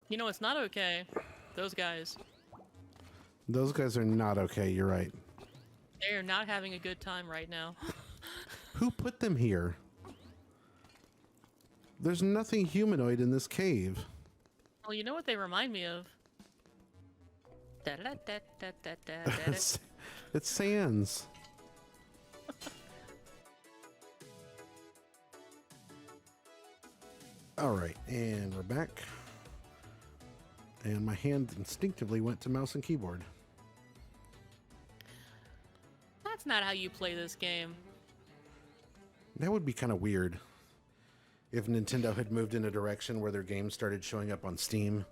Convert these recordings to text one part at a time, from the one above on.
You know, it's not okay. Those guys. Those guys are not okay, you're right. They are not having a good time right now. Who put them here? There's nothing humanoid in this cave. Well, you know what they remind me of? It's Sans. Alright, and we're back. And my hand instinctively went to mouse and keyboard. That's not how you play this game. That would be kind of weird if Nintendo had moved in a direction where their games started showing up on Steam.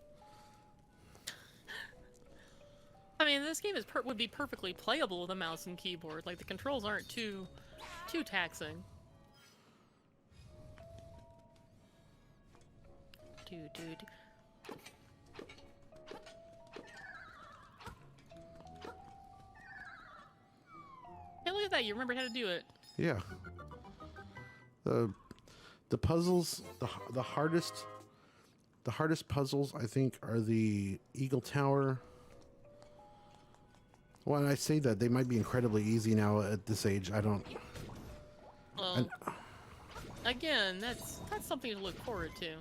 I mean, this game would be perfectly playable with a mouse and keyboard. Like, the controls aren't too taxing. Dude. Hey, look at that! You remembered how to do it. Yeah. The puzzles, the hardest puzzles, I think, are the Eagle Tower. Well, I say that they might be incredibly easy now at this age. I don't. Well, again, that's something to look forward to.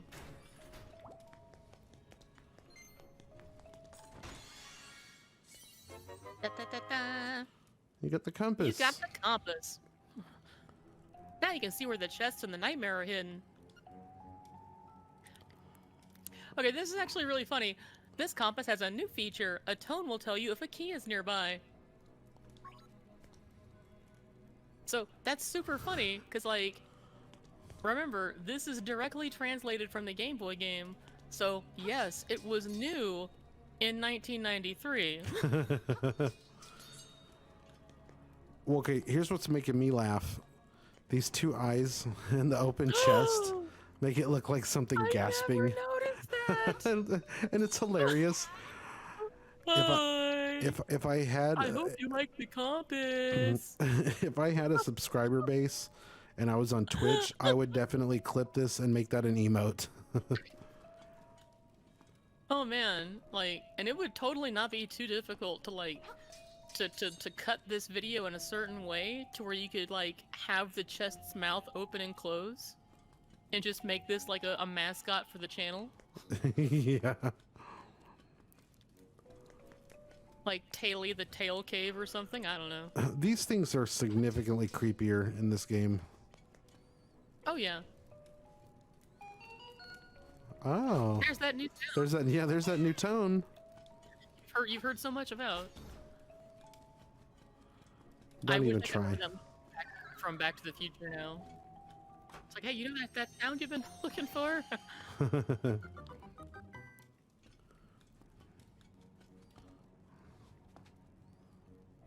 You got the compass. You got the compass. Now you can see where the chests and the nightmare are hidden. Okay, this is actually really funny. This compass has a new feature. A tone will tell you if a key is nearby. So that's super funny, because, like, remember, this is directly translated from the Game Boy game. So, yes, it was new in 1993. Well, okay, here's what's making me laugh. These two eyes in the open chest make it look like something gasping. I never noticed that. And it's hilarious. If I had, I hope you like the compass. if I had a subscriber base and I was on Twitch, I would definitely clip this and make that an emote. Oh man, like, and it would totally not be too difficult to, like, to cut this video in a certain way to where you could, like, have the chest's mouth open and close and just make this like a mascot for the channel. Yeah. Like Taily the Tail Cave or something, I don't know. These things are significantly creepier in this game. Oh yeah. Oh. There's that new tone. There's that new tone. You've heard so much about. Don't even try. From Back to the Future now. It's like, hey, you know that sound you've been looking for?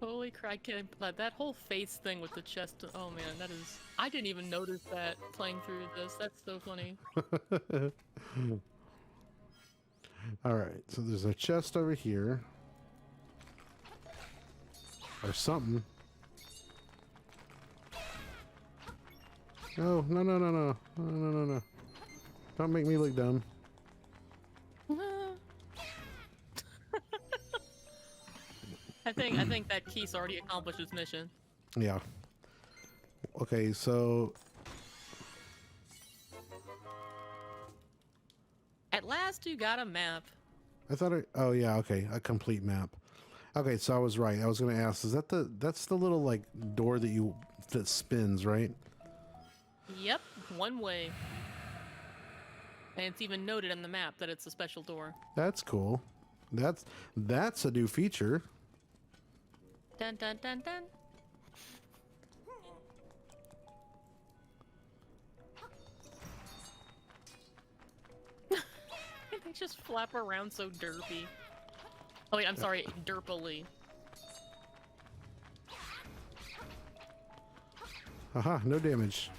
Holy crap, that whole face thing with the chest, oh man, that is... I didn't even notice that playing through this, that's so funny. Alright, so there's a chest over here. Or something. Oh, no. Don't make me look dumb. I think that Keith's already accomplished his mission. Yeah. Okay, so... At last you got a map. I thought oh yeah, okay, a complete map. Okay, so I was right. I was gonna ask, is that that's the little, like, door that spins, right? Yep, one way. And it's even noted in the map that it's a special door. That's cool. That's a new feature. Dun dun dun dun. They just flap around so derpy. Oh wait, I'm sorry, derpily. Haha, no damage.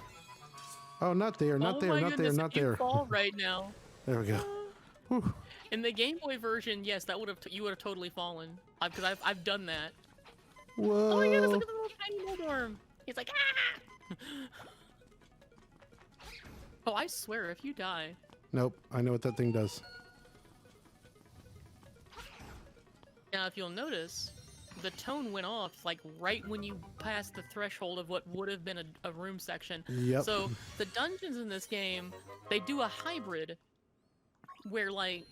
Oh, not there, not there, not there, not there. Fall right now. There we go. Whew. In the Game Boy version, yes, that you would have totally fallen. Because I've done that. Whoa. Oh my goodness, look at the little tiny Moldorm. He's like, ah! Oh, I swear, if you die... Nope, I know what that thing does. Now, if you'll notice, the tone went off like right when you passed the threshold of what would have been a room section. Yep. So the dungeons in this game, they do a hybrid where like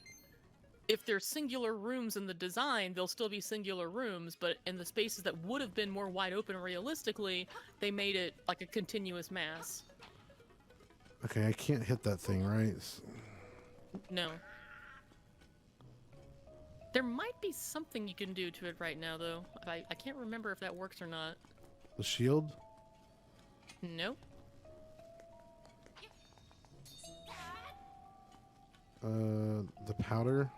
if there's singular rooms in the design, they'll still be singular rooms, but in the spaces that would have been more wide open realistically, they made it like a continuous mass. Okay, I can't hit that thing, right? No. There might be something you can do to it right now, though. I can't remember if that works or not. The shield? Nope. The powder?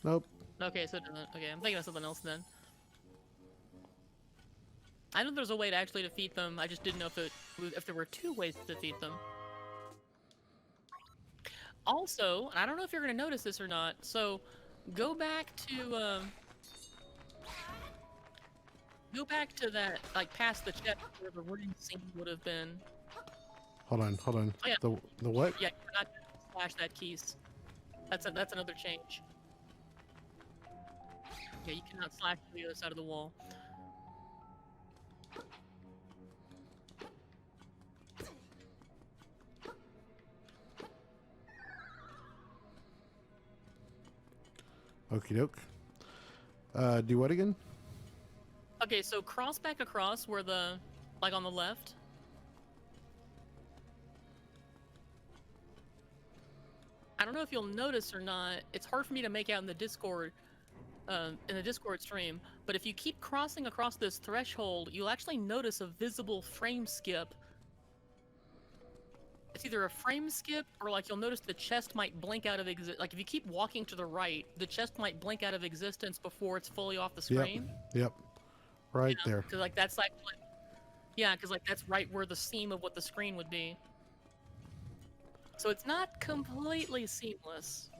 Nope. Okay, so it doesn't. Okay, I'm thinking of something else then. I know there's a way to actually defeat them. I just didn't know if there were two ways to defeat them. Also, and I don't know if you're gonna notice this or not. So, go back to that like past the chest where the wooden scene would have been. Hold on. Oh, yeah. The what? Yeah, you're not gonna slash that keys. That's another change. Yeah, you cannot slash to the other side of the wall. Okie doke. Do what again? Okay, so cross back across where the, like on the left. I don't know if you'll notice or not, it's hard for me to make out in the Discord stream, but if you keep crossing across this threshold, you'll actually notice a visible frame skip. It's either a frame skip or like you'll notice the chest might blink out of like if you keep walking to the right, the chest might blink out of existence before it's fully off the screen. Yep. Right there. Because like that's like, yeah, because like that's right where the seam of what the screen would be. So it's not completely seamless.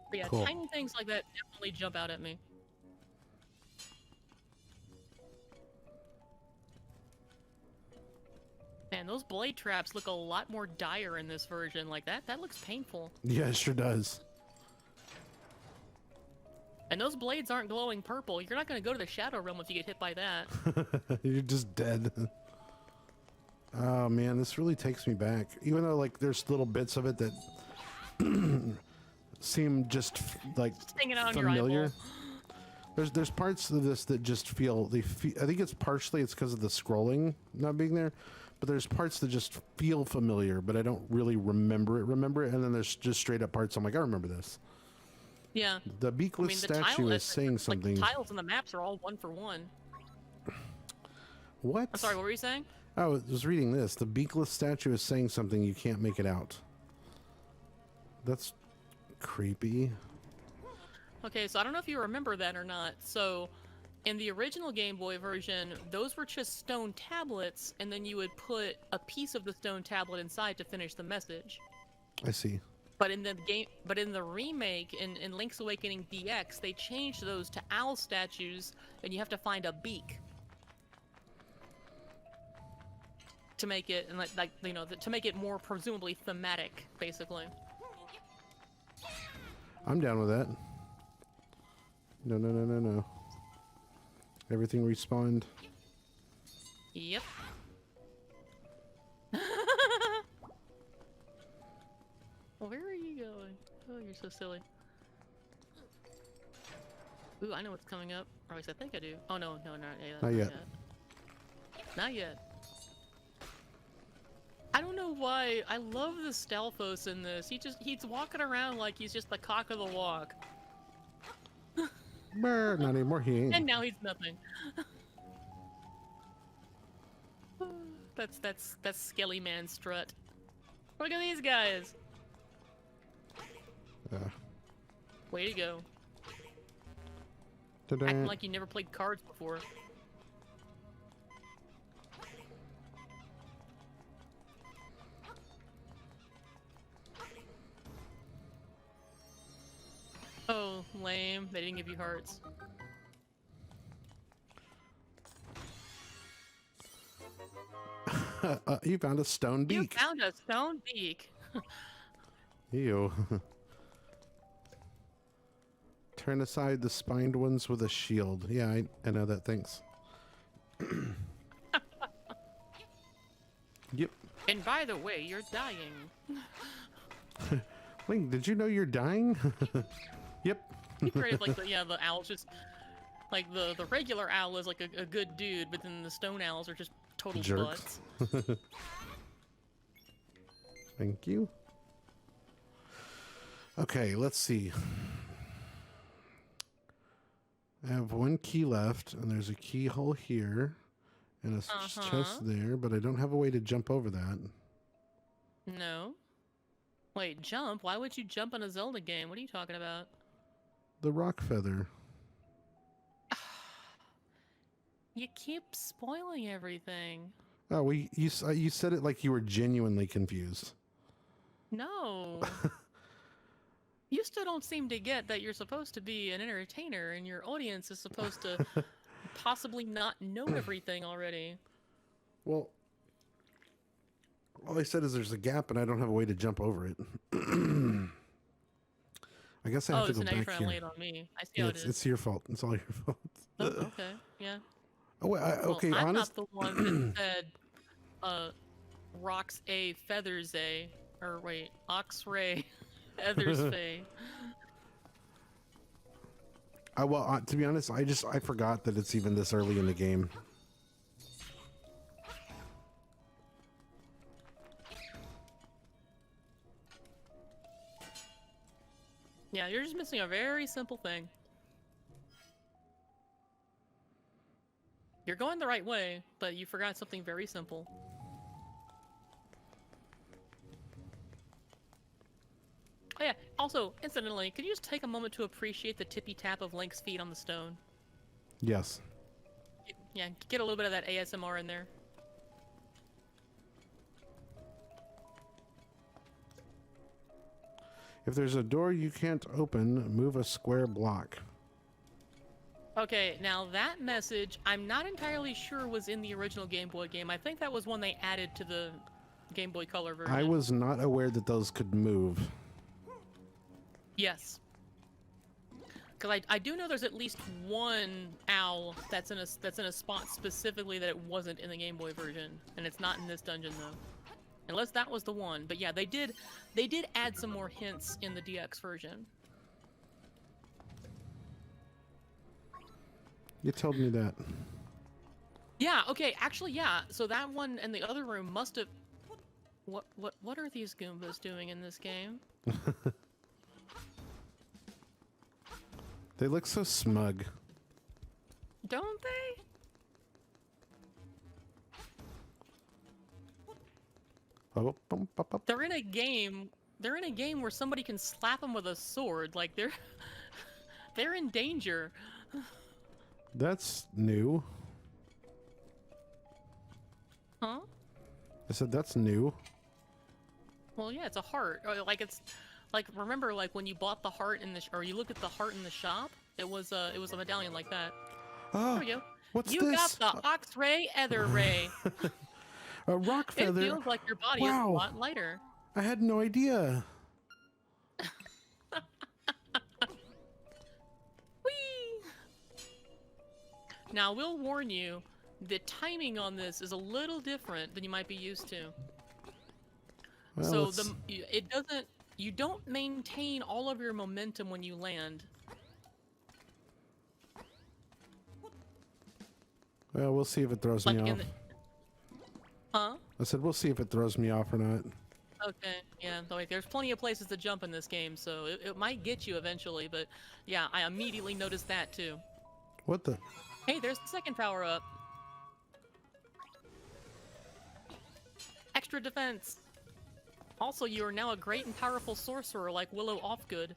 But yeah, Cool. tiny things like that definitely jump out at me. Man, those blade traps look a lot more dire in this version. Like that looks painful. Yeah, it sure does. And those blades aren't glowing purple. You're not going to go to the Shadow Realm if you get hit by that. You're just dead. Oh man, this really takes me back. Even though like there's little bits of it that seem just like Hanging out on your familiar. eyeball. There's parts of this that just feel I think it's because of the scrolling not being there, but there's parts that just feel familiar, but I don't really remember it. And then there's just straight up parts I'm like, I remember this. Yeah. The beakless statue is saying something. Like, the tiles and the maps are all 1 for 1. What? I'm sorry, what were you saying? I was reading this. The beakless statue is saying something, you can't make it out. That's creepy. Okay, so I don't know if you remember that or not. So, in the original Game Boy version, those were just stone tablets, and then you would put a piece of the stone tablet inside to finish the message. I see. But in the remake, in Link's Awakening DX, they changed those to owl statues, and you have to find a beak to make it, and like you know, to make it more presumably thematic, basically. I'm down with that. No. Everything respawned. Yep. Well, where are you going? Oh, you're so silly. Ooh, I know what's coming up. Or at least I think I do. Oh, no, not yet. Not yet. Not yet. I don't know why. I love the Stalfos in this. He's walking around like he's just the cock of the walk. Brr, not anymore, he ain't. And now he's nothing. That's Skelly Man strut. Look at these guys. Way to go. Acting like you never played cards before. Oh, lame. They didn't give you hearts. You found a stone beak. You found a stone beak. Ew. Turn aside the spined ones with a shield. Yeah, I know that. Thanks. Yep. And by the way, you're dying. Wait, did you know you're dying? Yep. Great, like the owls just like the regular owl is like a good dude, but then the stone owls are just total Jerks. butts. Thank you. Okay, let's see. I have one key left, and there's a keyhole here, and a chest there, but I don't have a way to jump over that. No. Wait, jump? Why would you jump in a Zelda game? What are you talking about? The rock feather. You keep spoiling everything. Oh, well, you said it like you were genuinely confused. No. You still don't seem to get that you're supposed to be an entertainer and your audience is supposed to possibly not know everything already. Well, all I said is there's a gap and I don't have a way to jump over it. I guess I have to go back here. Oh, so now you're trying to lay it on me. I see how it is. It's your fault. It's all your fault. Oh, okay, yeah. Oh, wait, okay, well, I'm honest. not the one that said, rocks A, feathers A, or wait, ox ray, feathers fay. Well, to be honest, I forgot that it's even this early in the game. Yeah, you're just missing a very simple thing. You're going the right way, but you forgot something very simple. Oh yeah, also, incidentally, could you just take a moment to appreciate the tippy-tap of Link's feet on the stone? Yes. Yeah, get a little bit of that ASMR in there. If there's a door you can't open, move a square block. Okay, now that message, I'm not entirely sure was in the original Game Boy game. I think that was one they added to the Game Boy Color version. I was not aware that those could move. Yes. Because I do know there's at least one owl that's in a spot specifically that it wasn't in the Game Boy version, and it's not in this dungeon though. Unless that was the one. But yeah, they did add some more hints in the DX version. You told me that. Yeah, okay, actually yeah. So that one and the other room must have What are these Goombas doing in this game? They look so smug. Don't they? They're in a game where somebody can slap them with a sword. Like they're in danger. That's new. Huh? I said that's new. Well, yeah, it's a heart. Or, like it's like remember like when you bought the heart in the or you look at the heart in the shop, it was a medallion like that. Oh, there we go. What's you this? got the ox ray, ether ray. A rock feather. It feels like your body is a lot lighter. I had no idea. Whee! Now, we'll warn you, the timing on this is a little different than you might be used to. Well, So you don't maintain all of your momentum when you land. Well, we'll see if it throws me off. Huh? I said we'll see if it throws me off or not. Okay, yeah, so, like, there's plenty of places to jump in this game, so it might get you eventually, but yeah, I immediately noticed that too. What the? Hey, there's the second power-up. Extra defense. Also, you are now a great and powerful sorcerer like Willow Offgood.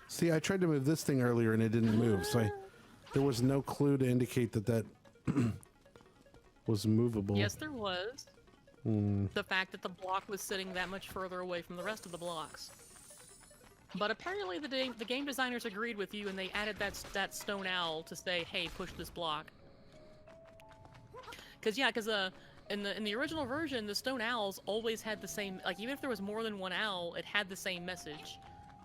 See, I tried to move this thing earlier and it didn't move, so there was no clue to indicate that was movable. Yes, there was. The fact that the block was sitting that much further away from the rest of the blocks. But apparently the game designers agreed with you and they added that stone owl to say, hey, push this block. Because in the original version, the stone owls always had the same, like, even if there was more than one owl, it had the same message.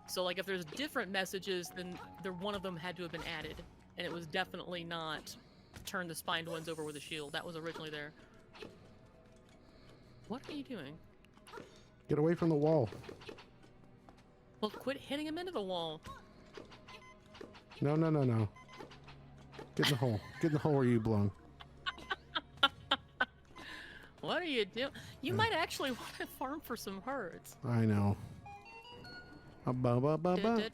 So, like, if there's different messages, then one of them had to have been added. And it was definitely not turn the spined ones over with a shield. That was originally there. What are you doing? Get away from the wall. Well, quit hitting him into the wall. No, no, no, no. Get in the hole. Get in the hole where you belong. What are you doing? You might actually want to farm for some hearts. I know. Ba, ba, ba, ba.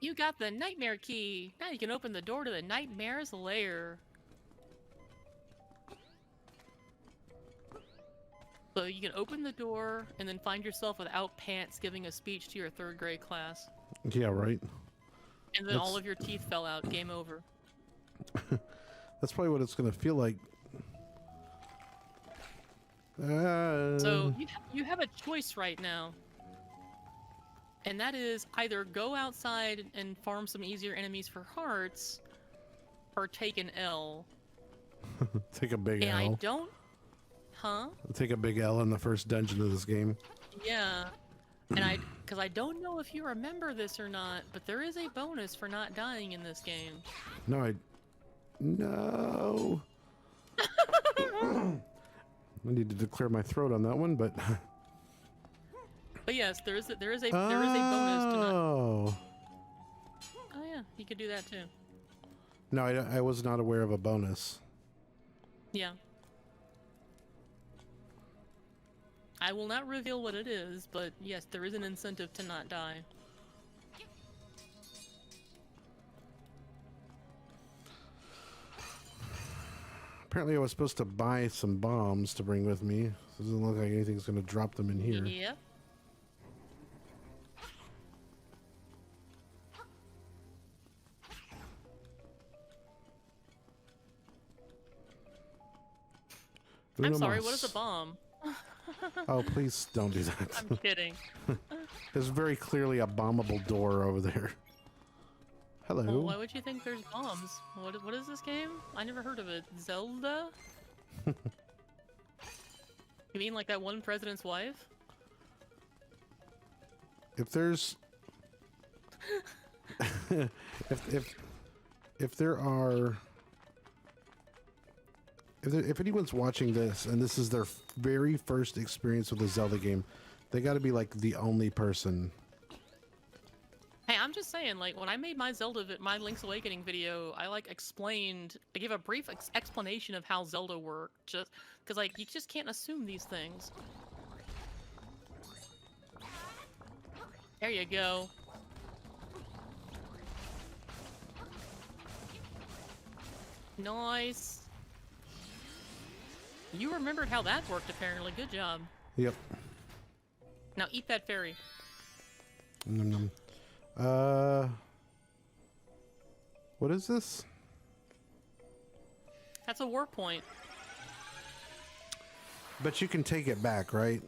You got the nightmare key. Now you can open the door to the nightmare's lair. So you can open the door and then find yourself without pants giving a speech to your 3rd grade class. Yeah, right. And then all of your teeth fell out. Game over. That's probably what it's going to feel like. So you have a choice right now. And that is either go outside and farm some easier enemies for hearts, or take an L. Take a big and L. I don't... Huh? Take a big L in the first dungeon of this game. Yeah. And because I don't know if you remember this or not, but there is a bonus for not dying in this game. No, No! I needed to clear my throat on that one, but... But yes, there is a bonus to not... Oh, yeah, you could do that too. no, I was not aware of a bonus. Yeah. I will not reveal what it is, but yes, there is an incentive to not die. Apparently I was supposed to buy some bombs to bring with me. So it doesn't look like anything's going to drop them in here. Yep. I'm sorry, what is a bomb? Oh, please don't do that. I'm kidding. There's very clearly a bombable door over there. Hello. Well, why would you think there's bombs? What is this game? I never heard of it. Zelda? You mean like that one president's wife? If there's... if there are... If anyone's watching this and this is their very first experience with a Zelda game, they got to be like the only person. Hey, I'm just saying, like, when I made my my Link's Awakening video, I gave a brief explanation of how Zelda worked, just because, like, you just can't assume these things. There you go. Nice. You remembered how that worked, apparently. Good job. Yep. Now eat that fairy. Nom nom. What is this? That's a war point. But you can take it back, right?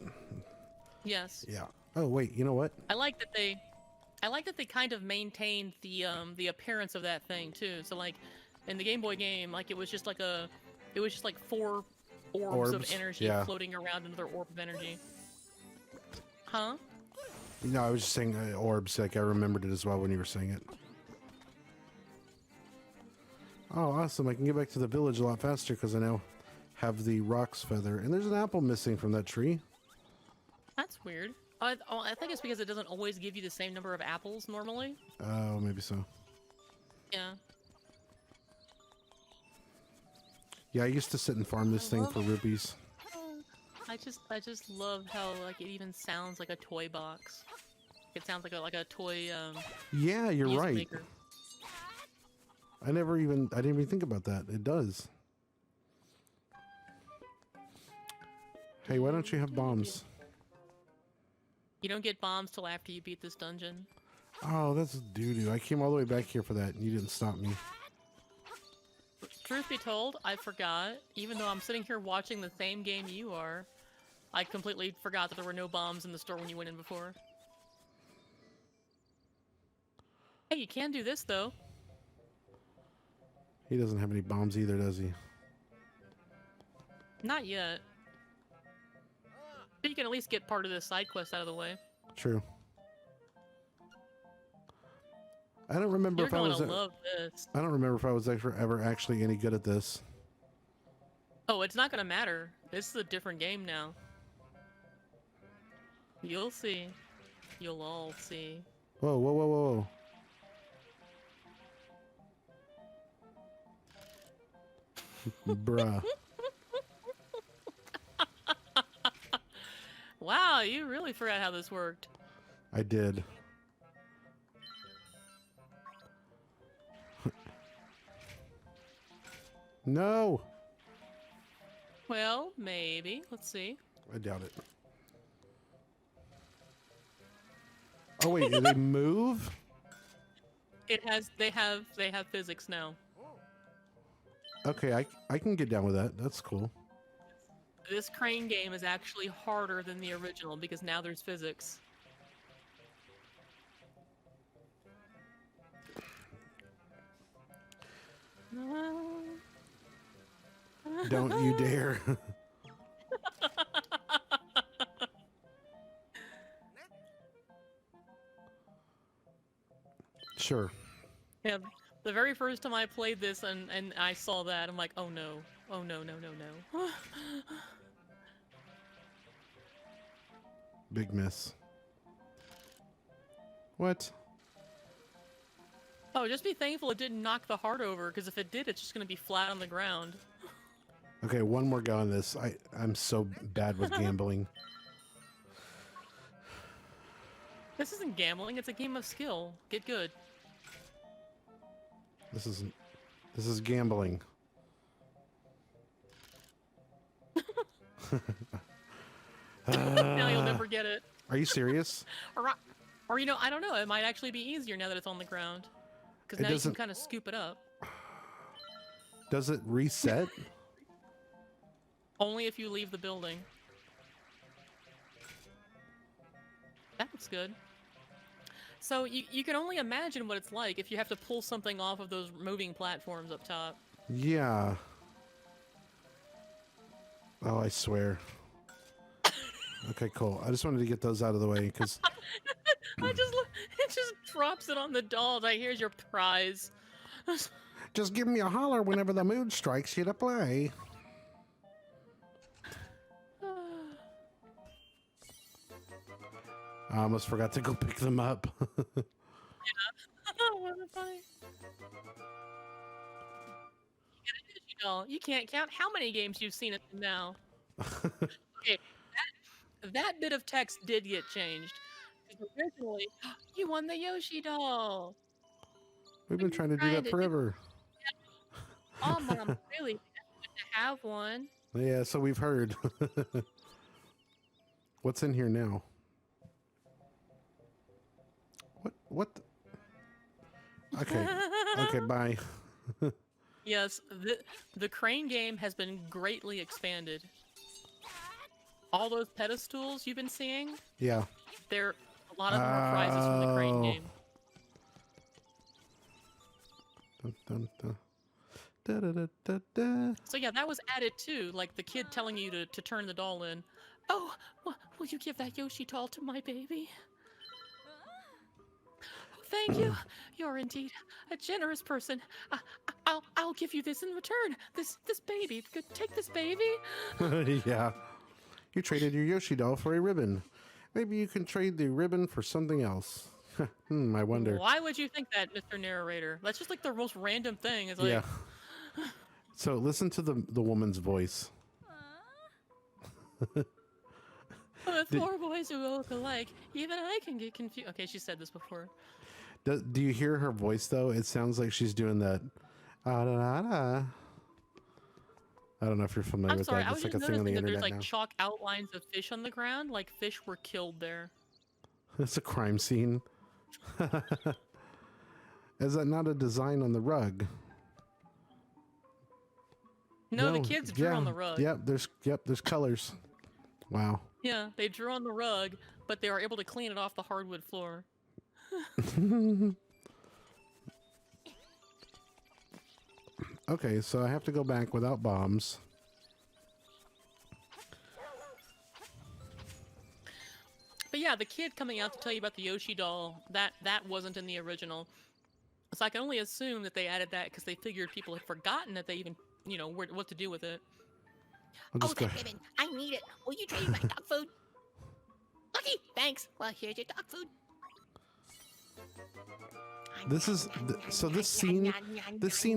Yes. Yeah. Oh wait, you know what? I like that they kind of maintained the appearance of that thing too. So like in the Game Boy game, like it was just like 4 orbs of energy floating around another orb of energy. Huh? No, I was just saying orbs. Like I remembered it as well when you were saying it. Oh, awesome! I can get back to the village a lot faster because I now have the Rock's Feather, and there's an apple missing from that tree. That's weird. I think it's because it doesn't always give you the same number of apples normally. Oh, maybe so. Yeah. Yeah, I used to sit and farm this thing for rupees. I just love how like it even sounds like a toy box. It sounds like a toy. Yeah, you're right. Maker. I didn't even think about that. It does. Hey, why don't you have bombs? You don't get bombs till after you beat this dungeon. Oh, that's doo-doo. I came all the way back here for that, and you didn't stop me. Truth be told, I forgot. Even though I'm sitting here watching the same game you are, I completely forgot that there were no bombs in the store when you went in before. Hey, you can do this, though. He doesn't have any bombs either, does he? Not yet. But you can at least get part of this side quest out of the way. True. I don't remember You're if I going was. to love this. I don't remember if I was ever actually any good at this. Oh, it's not going to matter. This is a different game now. You'll see. You'll all see. Whoa, whoa, whoa, whoa, whoa. Bruh. Wow, you really forgot how this worked. I did. No! Well, maybe. Let's see. I doubt it. Oh wait, do they move? It has. They have physics now. Okay, I can get down with that. That's cool. This crane game is actually harder than the original because now there's physics. Don't you dare. Sure. Yeah, the very first time I played this and I saw that, I'm like, oh no. Oh no, no, no, no. Big miss. What? Oh, just be thankful it didn't knock the heart over, because if it did, it's just gonna be flat on the ground. Okay, one more go on this. I'm so bad with gambling. This isn't gambling, it's a game of skill. Get good. This is gambling. Now you'll never get it. Are you serious? Or you know, I don't know, it might actually be easier now that it's on the ground. Because It now you can doesn't- kind of scoop it up. Does it reset? Only if you leave the building. That looks good. So you can only imagine what it's like if you have to pull something off of those moving platforms up top. Yeah. Oh, I swear. Okay, cool. I just wanted to get those out of the way because It just drops it on the dolls. Here's your prize. just give me a holler whenever the mood strikes you to play. I almost forgot to go pick them up. What a funny. You can't count how many games you've seen it now. Okay, that bit of text did get changed. 'Cause originally, you won the Yoshi doll. We've been trying to do that forever. Oh, Mom, really? To have one. Yeah, so we've heard. What's in here now? What? Okay. Okay, bye. Yes, the crane game has been greatly expanded. All those pedestals you've been seeing, Yeah. a lot of them are prizes from the crane Oh. game. Dun, dun, dun. Da, da, da, da, da. So yeah, that was added too, like the kid telling you to turn the doll in. Oh, will you give that Yoshi doll to my baby? Thank you. You're indeed a generous person. I'll give you this in return. This baby. Take this baby. Yeah. You traded your Yoshi doll for a ribbon. Maybe you can trade the ribbon for something else. I wonder. Why would you think that, Mr. Narrator? That's just like the most random thing. It's like, Yeah. So listen to the woman's voice. with four boys who look alike, even I can get confused. Okay, she said this before. Do you hear her voice though? It sounds like she's doing that. Ah, da, da, da. I don't know if you're familiar I'm with sorry, that. I It's was like just a thing on the noticing that there's internet like now. chalk outlines of fish on the ground, like fish were killed there. It's a crime scene. Is that not a design on the rug? No, the kids drew on the rug. Yep, there's colors. Wow. Yeah, they drew on the rug, but they were able to clean it off the hardwood floor. Okay, so I have to go back without bombs. But yeah, the kid coming out to tell you about the Yoshi doll, that wasn't in the original. So I can only assume that they added that because they figured people had forgotten that they even, you know, what to do with it. I'll Oh, just go. that ribbon. I need it. Will you trade my dog food? Lucky, thanks. Well, here's your dog food. This is so this scene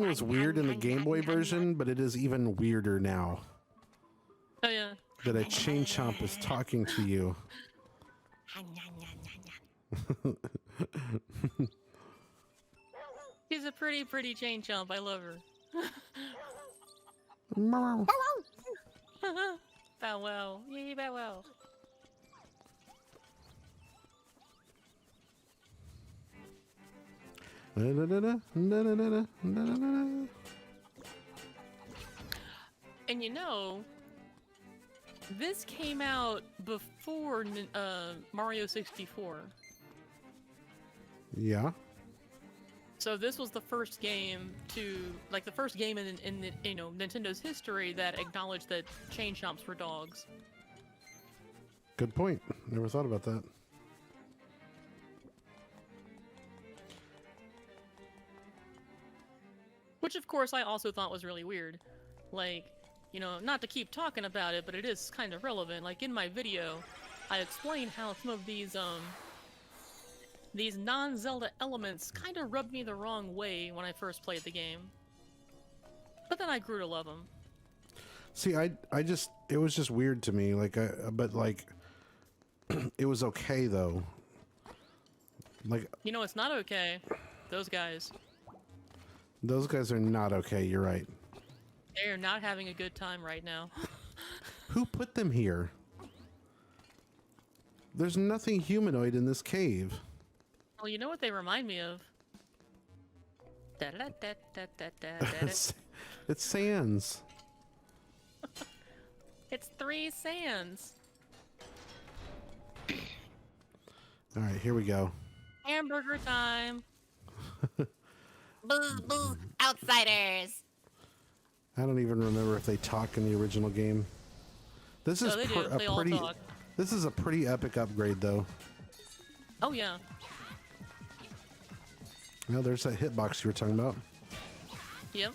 was weird in the Game Boy version, but it is even weirder now Oh yeah. that a chain chomp is talking to you. She's a pretty chain chomp. I love her. Bow wow. Yay, bow wow. And you know, this came out before Mario 64. Yeah. So this was the first game to, like, the first game in you know, Nintendo's history that acknowledged that chain chomps were dogs. Good point. Never thought about that. Which, of course, I also thought was really weird. Like, you know, not to keep talking about it, but it is kind of relevant. Like, in my video, I explained how some of these non-Zelda elements kind of rubbed me the wrong way when I first played the game. But then I grew to love them. See, I just, it was just weird to me. Like, but like, it was okay though. Like, You know, it's not okay. Those guys. those guys are not okay. You're right. They are not having a good time right now. Who put them here? There's nothing humanoid in this cave. Well, you know what they remind me of? It's Sans. It's 3 Sands. All right, here we go. Hamburger time. Boo, boo, outsiders. I don't even remember if they talk in the original game. This is Oh, they do. They all pretty. talk. This is a pretty epic upgrade, though. Oh yeah. Well, there's that hitbox you were talking about. Yep.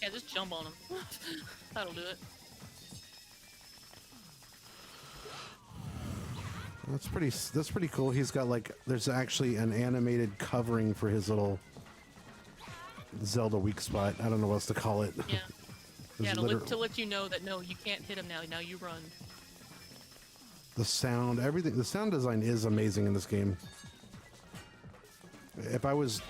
Yeah, just jump on them. That'll do it. That's pretty cool. He's got like, there's actually an animated covering for his little Zelda weak spot. I don't know what else to call it. Yeah. There's Yeah, to let you know that no, you can't hit him now. Now you run. The sound, everything. The sound design is amazing in this game. If I was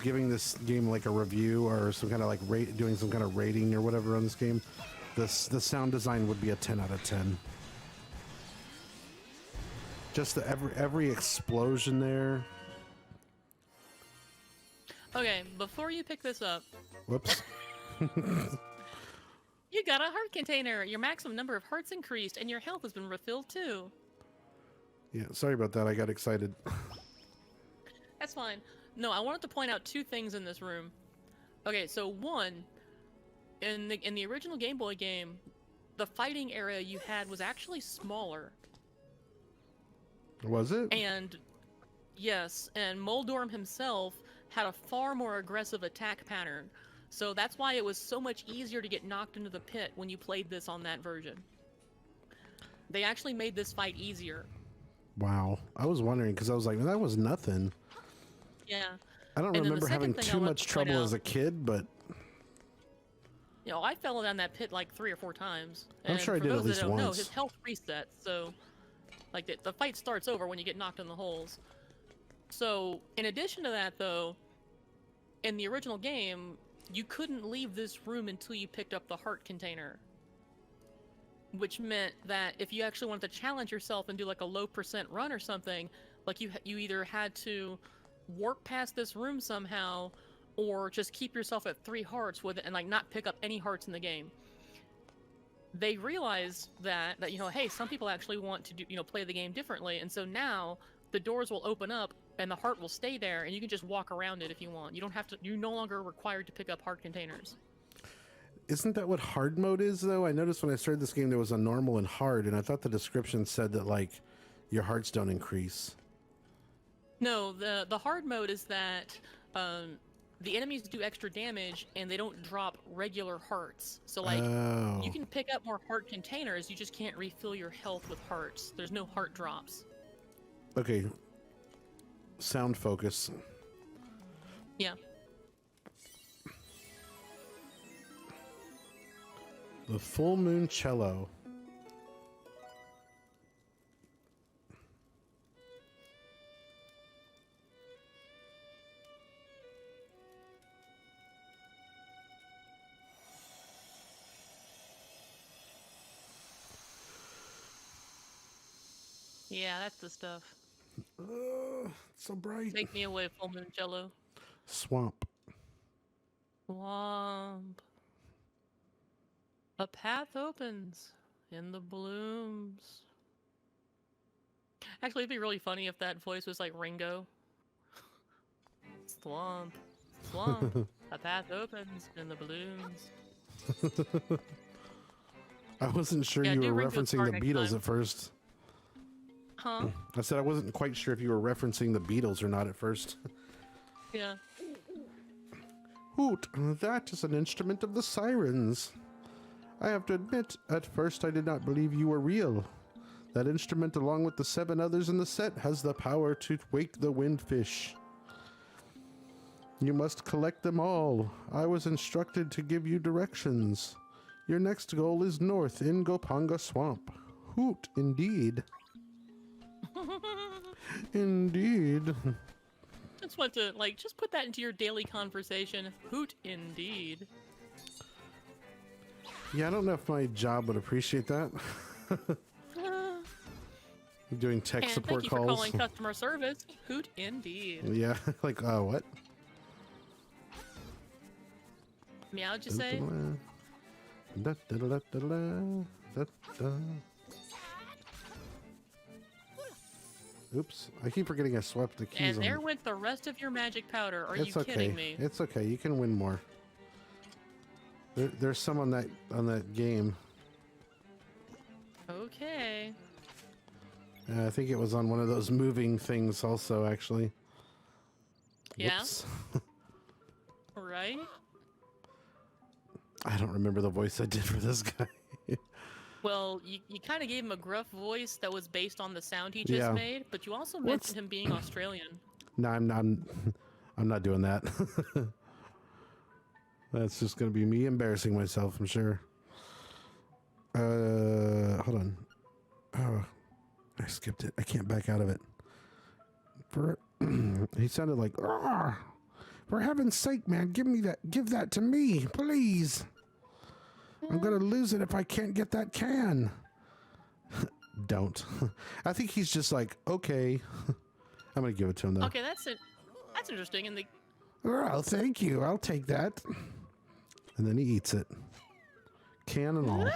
giving this game like a review or some kind of like doing some kind of rating or whatever on this game, the sound design would be a 10 out of 10. Just every explosion there. Okay, before you pick this up, Whoops. you got a heart container. Your maximum number of hearts increased, and your health has been refilled too. Yeah, sorry about that. I got excited. That's fine. No, I wanted to point out 2 things in this room. Okay, so one, in the original Game Boy game, the fighting area you had was actually smaller. Was it? And yes, and Moldorm himself had a far more aggressive attack pattern. So that's why it was so much easier to get knocked into the pit when you played this on that version. They actually made this fight easier. Wow. I was wondering because I was like, that was nothing. Yeah. I don't And then the remember having second thing I too wanted much to point trouble out- as a kid, but You know, I fell down that pit like 3 or 4 times. I'm And sure I for did at those that least don't know, once. his health resets, so like the fight starts over when you get knocked in the holes. So in addition to that, though, in the original game, you couldn't leave this room until you picked up the heart container. Which meant that if you actually wanted to challenge yourself and do like a low % run or something, like you either had to warp past this room somehow, or just keep yourself at 3 hearts with it and like not pick up any hearts in the game. They realized that you know, hey, some people actually want to do, you know, play the game differently, and so now the doors will open up and the heart will stay there, and you can just walk around it if you want. You don't have to. You're no longer required to pick up heart containers. Isn't that what hard mode is, though? I noticed when I started this game there was a normal and hard, and I thought the description said that, like, your hearts don't increase. No, the hard mode is that the enemies do extra damage, and they don't drop regular hearts. So, like, you can pick up more heart containers, you just can't refill your health with hearts. There's no heart drops. Okay. Sound focus. Yeah. The full moon cello. Yeah, that's the stuff. It's so bright. Take me away, full moon cello. Swamp. Swamp. A path opens in the blooms. Actually, it'd be really funny if that voice was like Ringo. Swamp. Swamp. A path opens in the blooms. I wasn't sure Yeah, you do were Ringo's referencing part the next Beatles time. at first. Huh? I said I wasn't quite sure if you were referencing the Beatles or not at first. Yeah. Hoot, that is an instrument of the sirens. I have to admit, at first I did not believe you were real. That instrument, along with the 7 others in the set, has the power to wake the windfish. You must collect them all. I was instructed to give you directions. Your next goal is north in Gopanga Swamp. Hoot, indeed. Indeed. Just want to, like, just put that into your daily conversation. Hoot, indeed. Yeah, I don't know if my job would appreciate that. Doing tech And support thank you calls. for calling customer service. Hoot, indeed. Yeah, like, what? Meow'd you say? Oops, I keep forgetting I swept the keys And on. there went the rest of your magic powder. Are It's you okay. kidding me? It's okay. You can win more. There's some on that game. Okay. I think it was on one of those moving things also, actually. Yeah? Whoops. Right? I don't remember the voice I did for this guy. Well, you kind of gave him a gruff voice that was based on the sound he just Yeah. made, but you also What's- mentioned him being Australian. No, I'm not. I'm not doing that. That's just gonna be me embarrassing myself, I'm sure. Hold on. Oh, I skipped it. I can't back out of it. He sounded like, "Arr! For heaven's sake, man, give that to me, please. I'm gonna lose it if I can't get that can." Don't. I think he's just like, okay. I'm gonna give it to him though. Okay, that's interesting. And the Oh, thank you. I'll take that. And then he eats it. Can and all.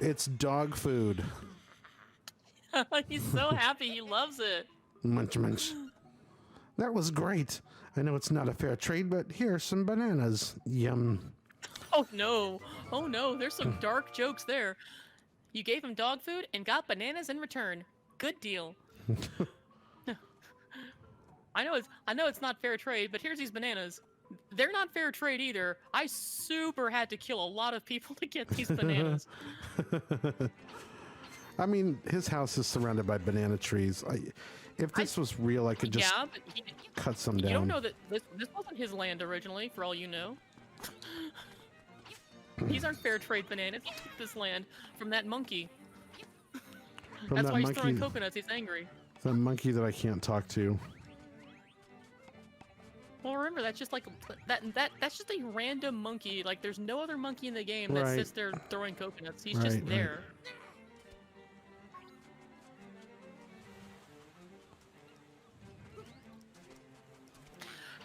It's dog food. he's so happy. He loves it. Munch munch. That was great. I know it's not a fair trade, but here are some bananas. Yum. Oh no! Oh no! There's some dark jokes there. You gave him dog food and got bananas in return. Good deal. I know it's not fair trade, but here's these bananas. They're not fair trade either. I super had to kill a lot of people to get these bananas. I mean, his house is surrounded by banana trees. If this was real, I could just Yeah, but cut some you down. don't know that this wasn't his land originally, for all you know. These aren't fair trade bananas. He took this land from that monkey. From That's that why he's throwing monkey, coconuts. He's angry. the monkey that I can't talk to. Well, remember that's just like that's just a random monkey. Like there's no other monkey in the game that Right. sits there throwing coconuts. He's Right, just right. there.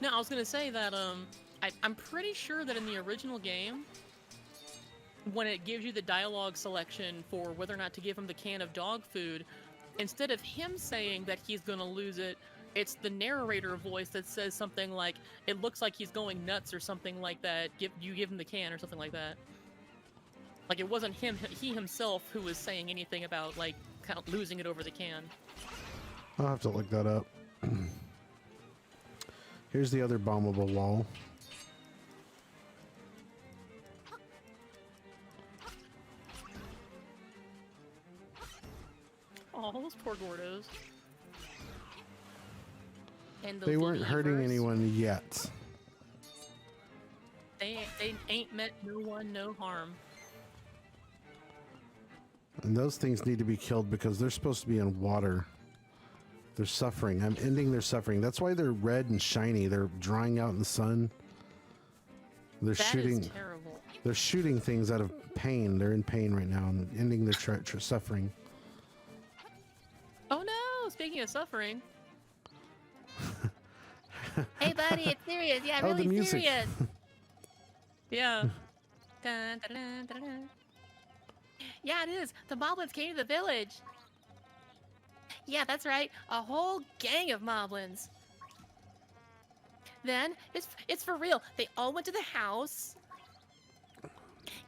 No, I was gonna say that I'm pretty sure that in the original game, when it gives you the dialogue selection for whether or not to give him the can of dog food, instead of him saying that he's gonna lose it, it's the narrator voice that says something like, "It looks like he's going nuts" or something like that. You give him the can or something like that. Like it wasn't he himself who was saying anything about like kind of losing it over the can. I'll have to look that up. Here's the other bombable wall. Oh, those poor Gordos. And those They weren't hurting levers. anyone yet. They ain't meant no one no harm. And those things need to be killed because they're supposed to be in water. They're suffering. I'm ending their suffering. That's why they're red and shiny. They're drying out in the sun. They're That shooting. is terrible. They're shooting things out of pain. They're in pain right now and ending their suffering. Oh no! Speaking of suffering. Hey, buddy, it's serious. Yeah, Oh, the really music. serious. Yeah. Dun, dun, dun, dun, dun. Yeah, it is. The moblins came to the village. Yeah, that's right. A whole gang of moblins. Then, it's for real. They all went to the house.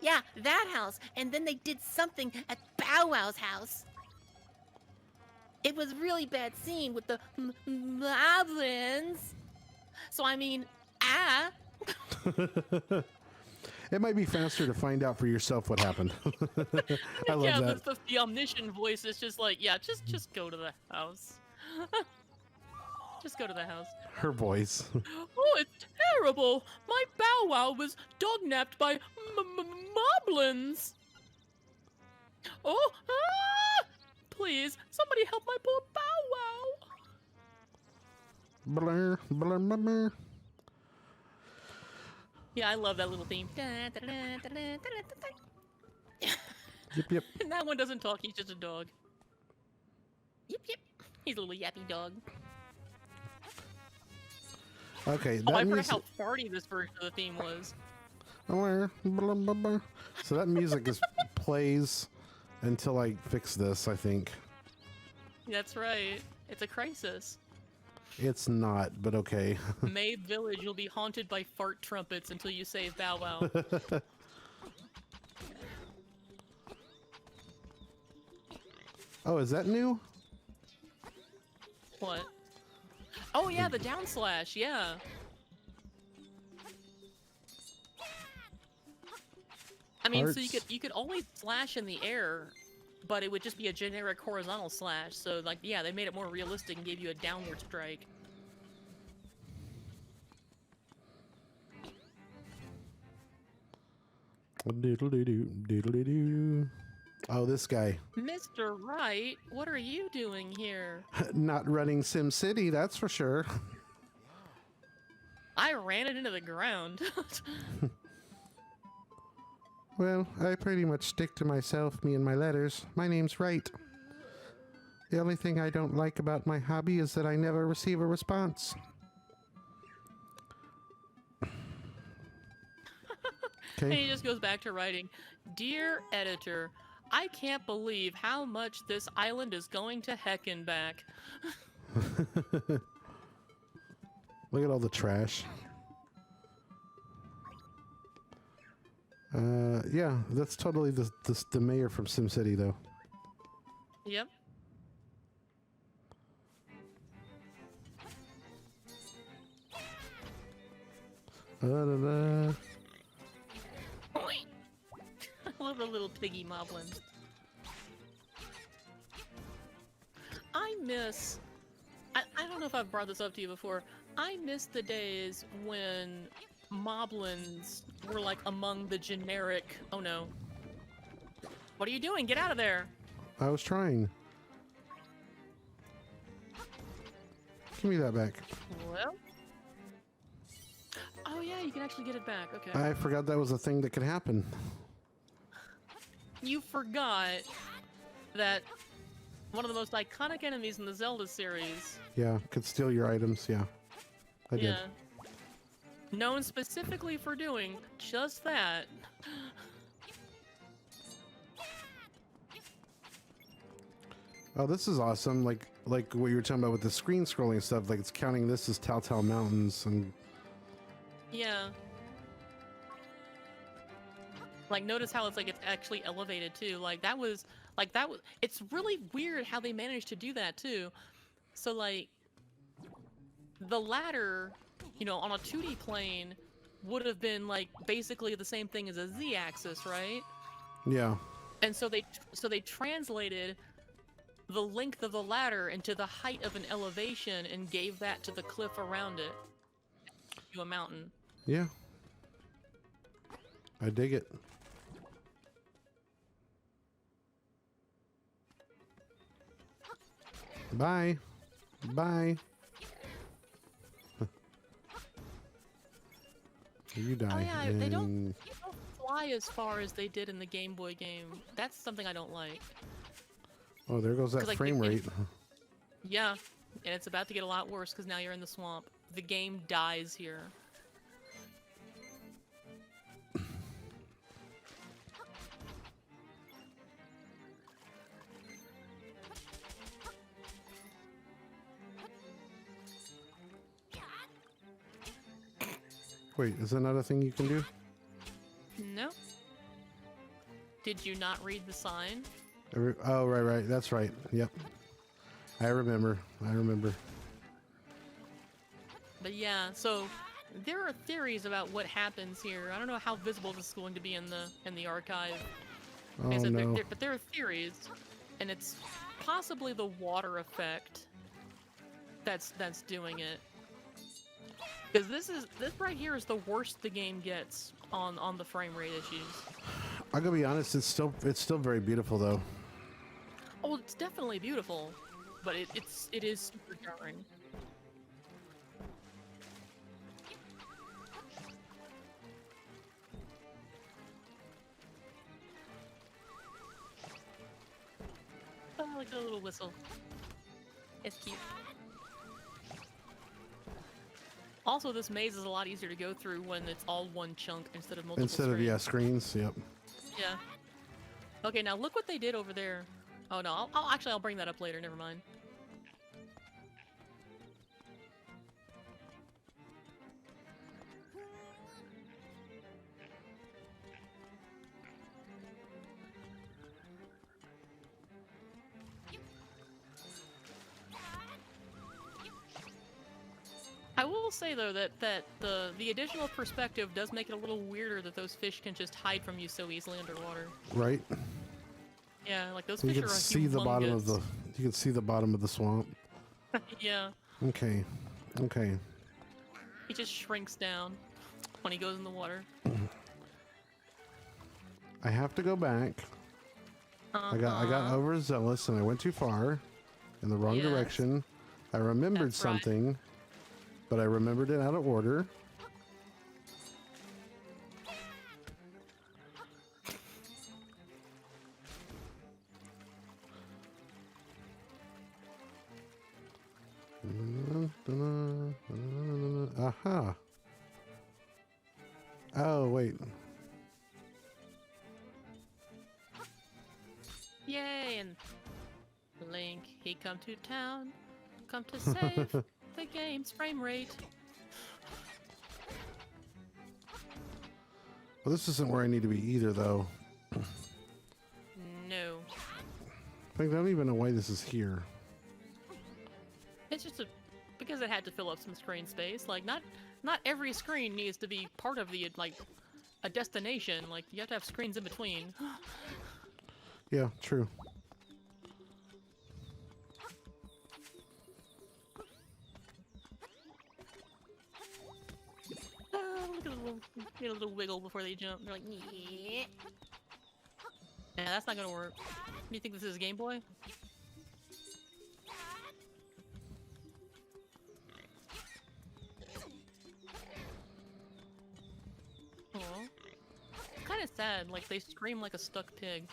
Yeah, that house. And then they did something at Bow Wow's house. It was a really bad scene with the moblins. So, I mean, It might be faster to find out for yourself what happened. I love Yeah, that. the omniscient voice is just like, yeah, just go to the house. Just go to the house. Her voice. Oh, it's terrible! My Bow Wow was dog-napped by moblins! Oh, ah! Please, somebody help my poor Bow Wow! Blur, blur, blur, blur. Yeah, I love that little theme. Yep, yep. And that one doesn't talk, he's just a dog. yep, yep. He's a little yappy dog. Okay, Oh, that I forgot music. how farty this version of the theme was. Blur, blur, blur, blur. So that music is plays until I fix this, I think. That's right. It's a crisis. It's not, but okay. Maid Village will be haunted by fart trumpets until you save Bow Wow. Oh, is that new? What? Oh yeah, the down slash, yeah. I mean, so Hearts. you could always slash in the air, but it would just be a generic horizontal slash. So like, yeah, they made it more realistic and gave you a downward strike. Doodle-doo-doo, doodle-doo-doo. Oh, this guy. Mr. Wright, what are you doing here? Not running Sim City, that's for sure. I ran it into the ground. Well, I pretty much stick to myself, me and my letters. My name's Wright. The only thing I don't like about my hobby is that I never receive a response. And Okay. he just goes back to writing, "Dear editor, I can't believe how much this island is going to heckin' back." Look at all the trash. Yeah, that's totally the mayor from SimCity, though. Yep. Da-da-da. I love the little piggy moblins. I don't know if I've brought this up to you before. I miss the days when moblins were like among the generic. Oh no. What are you doing? Get out of there. I was trying. Give me that back. Well. Oh yeah, you can actually get it back. Okay. I forgot that was a thing that could happen. You forgot that one of the most iconic enemies in the Zelda series. Yeah, could steal your items. Yeah, I did. Yeah. Known specifically for doing just that. Oh, this is awesome. Like what you were talking about with the screen scrolling stuff. Like it's counting this as Telltale Mountains and. Yeah. Like notice how it's like it's actually elevated too. Like that was it's really weird how they managed to do that too. So like the ladder, you know, on a 2D plane would have been like basically the same thing as a Z-axis, right? Yeah. And so they translated the length of the ladder into the height of an elevation and gave that to the cliff around it, to a mountain. Yeah. I dig it. Bye. Bye. You die. Oh yeah, they don't fly as far as they did in the Game Boy game. That's something I don't like. Oh, there goes that 'Cause, like, frame rate. Yeah, and it's about to get a lot worse because now you're in the swamp. The game dies here. Wait, is that not a thing you can do? No. Did you not read the sign? Oh, right. That's right. Yep. I remember. But yeah, so there are theories about what happens here. I don't know how visible this is going to be in the archive. Oh, Like I said, no. but there are theories, and it's possibly the water effect that's doing it. Because this right here is the worst the game gets on the frame rate issues. I'm gonna be honest. It's still very beautiful though. Oh, it's definitely beautiful, but it is super jarring. Oh, I like the little whistle. It's cute. Also, this maze is a lot easier to go through when it's all one chunk instead of multiple screens. Screens. Yep. Yeah. Okay, now look what they did over there. Oh no, I'll bring that up later, never mind. I will say though that the additional perspective does make it a little weirder that those fish can just hide from you so easily underwater. Right. Yeah, like those You fish can are see the bottom of humongous. you can see the bottom of the swamp. Yeah, Okay. he just shrinks down when he goes in the water. I have to go back. I got overzealous and I went too far in the wrong Yes. direction. I remembered That's right. something, but I remembered it out of order. Aha. Oh, wait. Yay! And Link, he come to town, come to save the game's frame rate. Well, this isn't where I need to be either, though. No, I don't even know why this is here. it's just because it had to fill up some screen space. Like not every screen needs to be part of the like a destination. Like you have to have screens in between. Yeah, true. Look at the little, get a little wiggle before they jump. They're like, yeah. Yeah, that's not gonna work. Do you think this is Game Boy? Aw. Kind of sad. Like they scream like a stuck pig.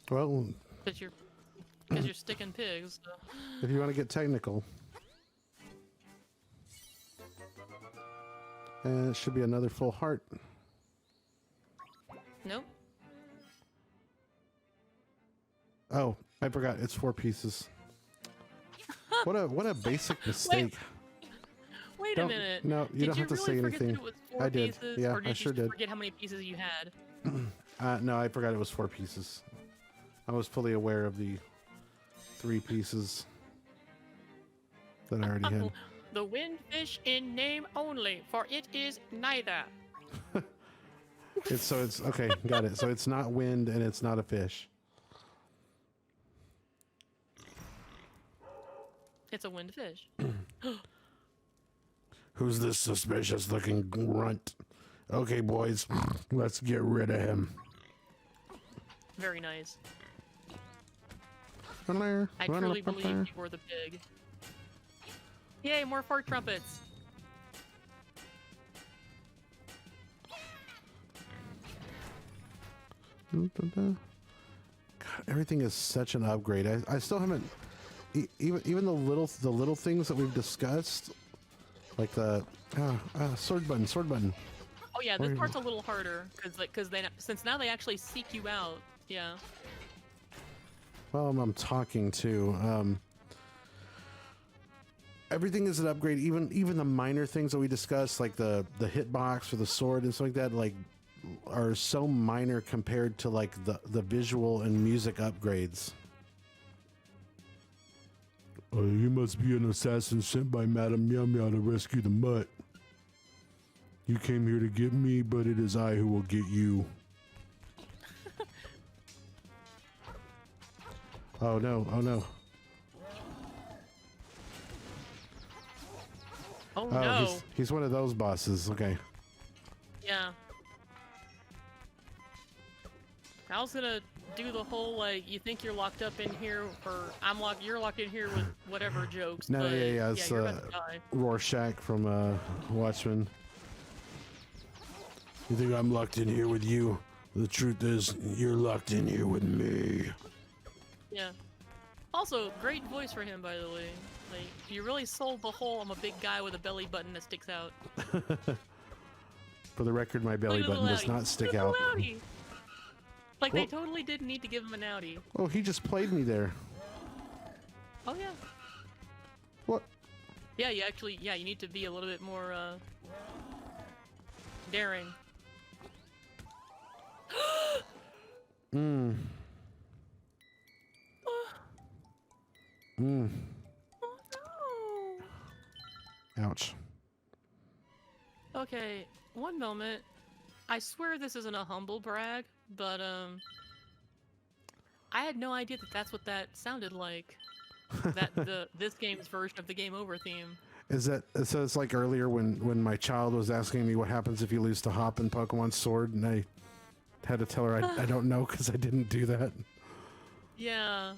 Well, Because you're sticking pigs. So. if you want to get technical. And it should be another full heart. Nope. Oh, I forgot. It's 4 pieces. What a basic mistake. Wait a minute. No, you don't have to say Did you really forget anything. that it was 4 I did. pieces? Yeah, or did I sure you did. forget how many pieces you had? No, I forgot it was 4 pieces. I was fully aware of the 3 pieces that I already had. The windfish in name only, for it is neither. It's okay, got it. So it's not wind and it's not a fish. It's a windfish. Who's this suspicious looking runt? Okay, boys, let's get rid of him. Very nice. I truly believe you were the pig. Yay, more fart trumpets. God, everything is such an upgrade. I still haven't even the little things that we've discussed, like the sword button. Oh yeah, this part's a little harder because since now they actually seek you out. Yeah. Well, I'm talking too. Everything is an upgrade. Even the minor things that we discussed, like the hitbox or the sword and stuff like that, like are so minor compared to like the visual and music upgrades. You must be an assassin sent by Madame Meow Meow to rescue the mutt. You came here to get me, but it is I who will get you. Oh no, oh no. Oh no. He's one of those bosses. Okay. Yeah. I was gonna do the whole like you think you're locked up in here or you're locked in here with whatever jokes. No, but yeah, it's you're about to die. Rorschach from Watchmen. You think I'm locked in here with you? The truth is, you're locked in here with me. Yeah. Also, great voice for him, by the way. Like, you really sold the whole I'm a big guy with a belly button that sticks out. For the record, my belly button does not stick out. Like, they totally didn't need to give him an outie. Oh, he just played me there. Oh, yeah. What? Yeah, you need to be a little bit more, daring. Mm. Mm. Oh, no. Ouch. Okay, one moment. I swear this isn't a humble brag, but, I had no idea that that's what that sounded like. This game's version of the Game Over theme. Is that so? It's like earlier when my child was asking me what happens if you lose to Hop in Pokemon Sword, and I had to tell her I don't know because I didn't do that. Yeah.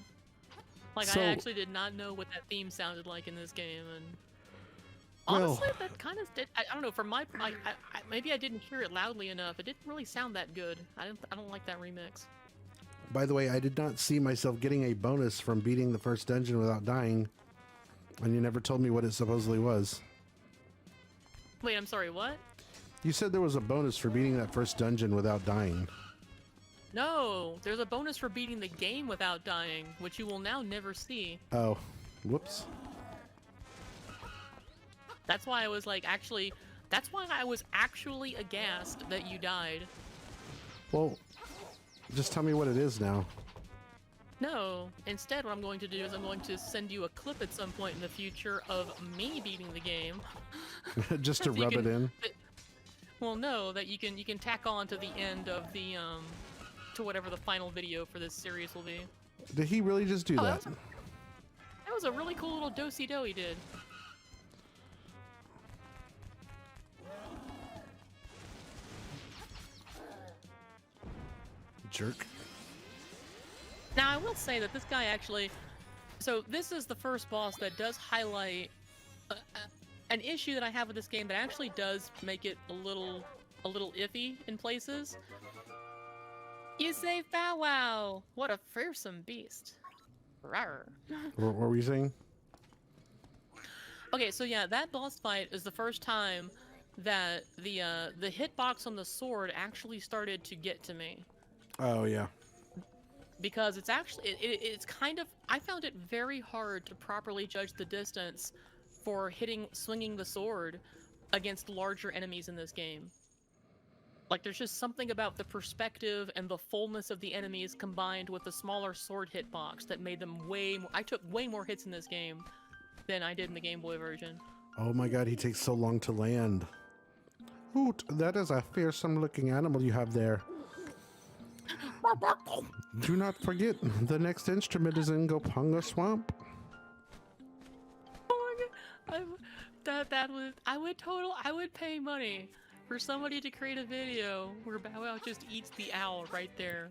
Like, So, I actually did not know what that theme sounded like in this game, and honestly, that kind of did. I don't know. For maybe I didn't hear it loudly enough. It didn't really sound that good. I don't like that remix. By the way, I did not see myself getting a bonus from beating the first dungeon without dying, and you never told me what it supposedly was. Wait, I'm sorry. What? You said there was a bonus for beating that first dungeon without dying. No, there's a bonus for beating the game without dying, which you will now never see. Oh, whoops. That's why I was like, that's why I was actually aghast that you died. Well, just tell me what it is now. No, instead what I'm going to do is I'm going to send you a clip at some point in the future of me beating the game. Just to So rub it in? Well, no, that you can tack on to the end of the, to whatever the final video for this series will be. Did he really just do that? That was a really cool little do-si-do he did. Jerk. Now, I will say that this guy actually... So, this is the first boss that does highlight an issue that I have with this game that actually does make it a little iffy in places. You say Bow Wow! What a fearsome beast. Rawr. What were you saying? Okay, so yeah, that boss fight is the first time that the hitbox on the sword actually started to get to me. Oh, yeah. because it's actually it's kind of, I found it very hard to properly judge the distance for swinging the sword against larger enemies in this game. Like, there's just something about the perspective and the fullness of the enemies combined with the smaller sword hitbox that made them way more. I took way more hits in this game than I did in the Game Boy version. Oh my god, he takes so long to land. Hoot, that is a fearsome looking animal you have there. Do not forget, the next instrument is in Gopunga Swamp. Oh my god, I would pay money for somebody to create a video where Bow Wow just eats the owl right there.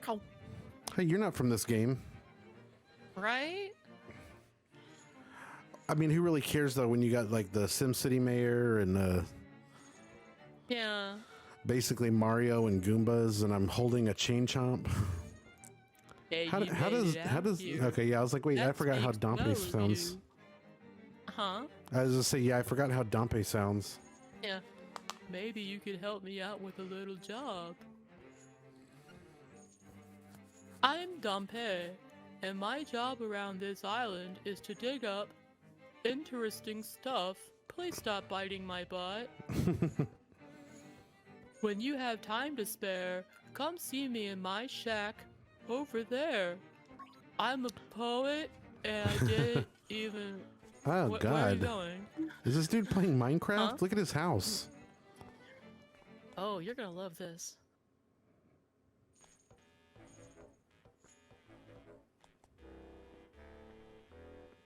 Oh, Hey, you're not from this game. Right? I mean, who really cares though when you got like the SimCity mayor and Yeah. basically Mario and Goombas, and I'm holding a chain chomp. Hey, How you does made it out here. okay? Yeah, I was like, wait, I That forgot how speaks Dompe well of sounds. you. Huh? I was just say, yeah, I forgot how Dompe sounds. Yeah. Maybe you could help me out with a little job. I'm Dompe, and my job around this island is to dig up interesting stuff. Please stop biting my butt. When you have time to spare, come see me in my shack over there. I'm a poet, and I did even... Oh Where are you god, going? is this dude playing Minecraft? Huh? Look at his house. Oh, you're gonna love this.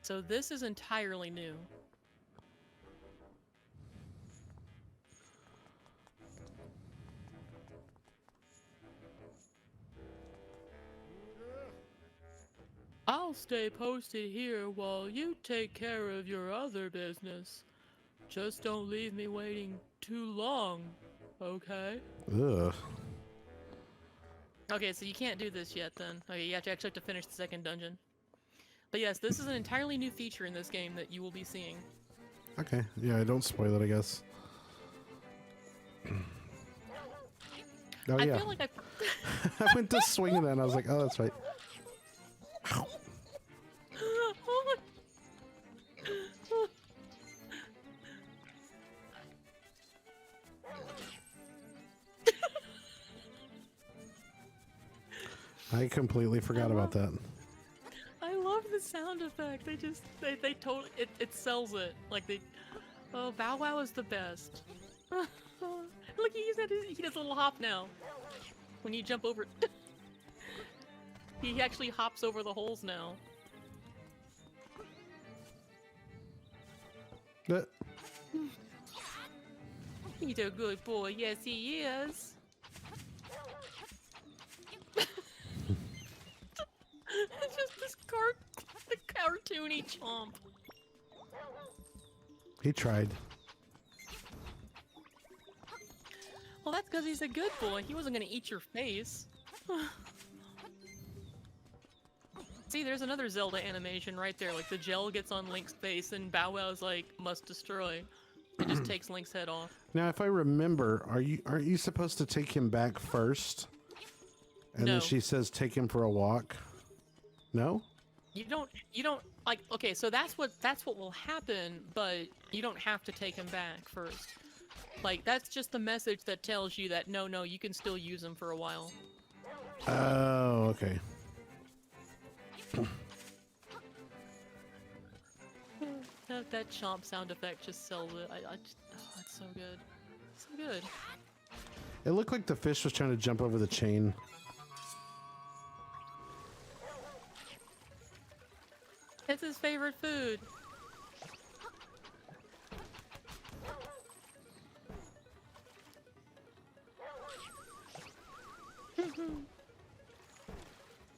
So this is entirely new. I'll stay posted here while you take care of your other business. Just don't leave me waiting too long, okay? Ugh. Okay, so you can't do this yet then. Okay, you actually have to finish the second dungeon. But yes, this is an entirely new feature in this game that you will be seeing. Okay, yeah, don't spoil it, I guess. Oh I yeah, feel like I went to swing it and I was like, oh, that's right. I completely forgot about that. I love the sound effect. They totally, it sells it. Like oh, Bow Wow is the best. Look, he does a little hop now. When you jump over, he actually hops over the holes now. Uh, He's a good boy. Yes, he is. It's just the cartoony chomp. he tried. Well, that's because he's a good boy. He wasn't gonna eat your face. See, there's another Zelda animation right there. Like, the gel gets on Link's face and Bow Wow's like, must destroy. It just takes Link's head off. Now, if I remember, aren't you supposed to take him back first? And No. then she says, take him for a walk. No? You don't, like, okay, so that's what will happen, but you don't have to take him back first. Like, that's just the message that tells you that, no, you can still use him for a while. Oh, okay. That chomp sound effect just sells it. Oh, it's so good. So good. It looked like the fish was trying to jump over the chain. It's his favorite food.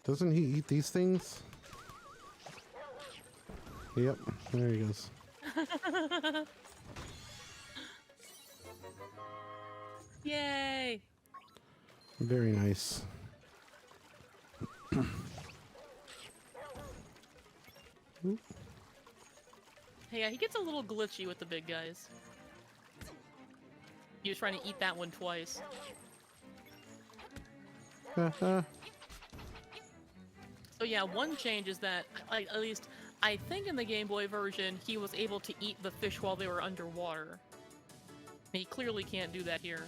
Doesn't he eat these things? Yep, there he goes. Yay! Very nice. Oop. Hey, yeah, he gets a little glitchy with the big guys. He was trying to eat that one twice. So yeah, one change is that, at least I think in the Game Boy version, he was able to eat the fish while they were underwater. He clearly can't do that here.